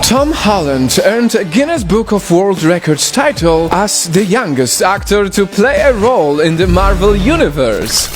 Tom Holland earned a Guinness Book of World Records title as the youngest actor to play a role in the Marvel Universe.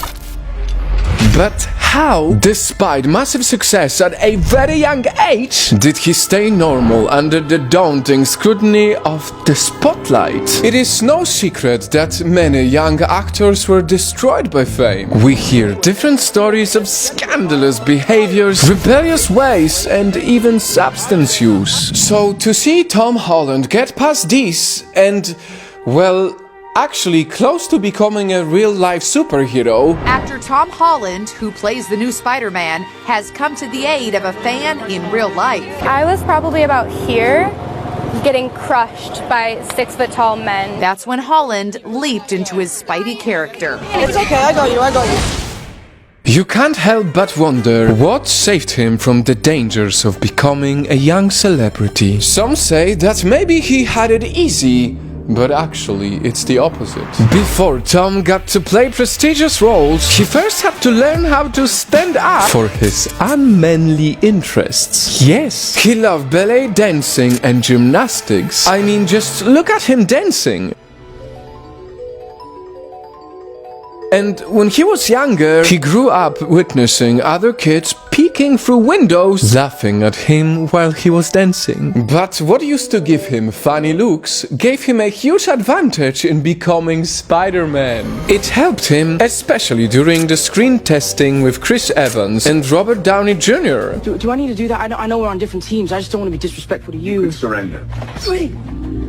But how, despite massive success at a very young age, did he stay normal under the daunting scrutiny of the spotlight? It is no secret that many young actors were destroyed by fame. We hear different stories of scandalous behaviors, rebellious ways, and even substance use. So to see Tom Holland get past this and, well, actually close to becoming a real-life superhero. Actor Tom Holland, who plays the new Spider-Man, has come to the aid of a fan in real life. I was probably about here, getting crushed by 6-foot-tall men. That's when Holland leaped into his Spidey character. It's okay, I got you. You can't help but wonder what saved him from the dangers of becoming a young celebrity. Some say that maybe he had it easy, but actually, it's the opposite. Before Tom got to play prestigious roles, he first had to learn how to stand up for his unmanly interests. Yes, he loved ballet dancing and gymnastics. I mean, just look at him dancing. And when he was younger, he grew up witnessing other kids peeking through windows, laughing at him while he was dancing. But what used to give him funny looks gave him a huge advantage in becoming Spider-Man. It helped him, especially during the screen testing with Chris Evans and Robert Downey Jr. Do I need to do that? I know we're on different teams. I just don't want to be disrespectful to you. Surrender. Wait.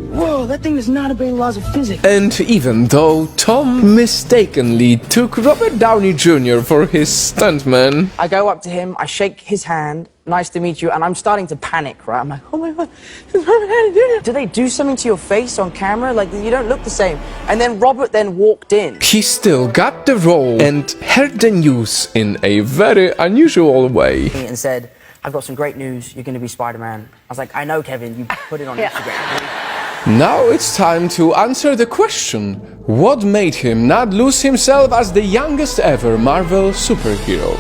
Whoa, that thing does not obey the laws of physics. And even though Tom mistakenly took Robert Downey Jr. for his stuntman, I go up to him, I shake his hand, nice to meet you, and I'm starting to panic, right? I'm like, oh my god, this is Robert Downey Jr. Did they do something to your face on camera? Like, you don't look the same. And then Robert then walked in. he still got the role and heard the news in a very unusual way. And said, I've got some great news, you're going to be Spider-Man. I was like, I know, Kevin, you put it on Instagram. Now it's time to answer the question: what made him not lose himself as the youngest ever Marvel superhero?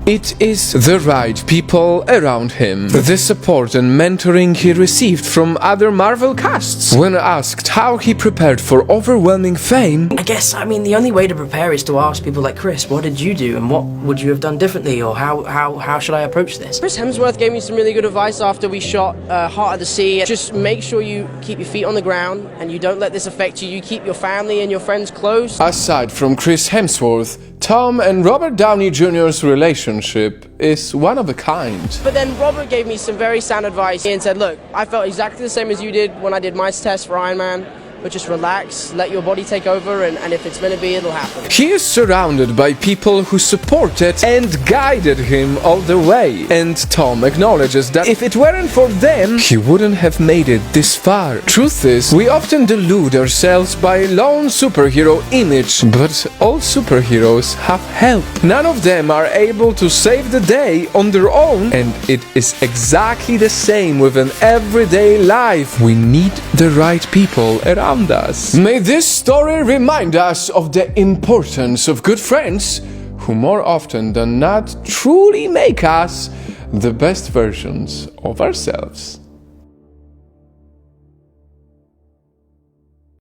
It is the right people around him, the support and mentoring he received from other Marvel casts. When asked how he prepared for overwhelming fame, I guess, the only way to prepare is to ask people like Chris, what did you do and what would you have done differently, or how should I approach this? Chris Hemsworth gave me some really good advice after we shot Heart of the Sea. Just make sure you keep your feet on the ground and you don't let this affect you. You keep your family and your friends close. aside from Chris Hemsworth, Tom and Robert Downey Jr.'s relationship is one of a kind. But then Robert gave me some very sound advice and said, look, I felt exactly the same as you did when I did my test for Iron Man. But just relax, let your body take over, and if it's meant to be, it'll happen. He is surrounded by people who supported and guided him all the way. And Tom acknowledges that if it weren't for them, he wouldn't have made it this far. Truth is, we often delude ourselves by lone superhero image, but all superheroes have help. None of them are able to save the day on their own, and it is exactly the same with an everyday life. We need the right people around us. May this story remind us of the importance of good friends who more often than not truly make us the best versions of ourselves.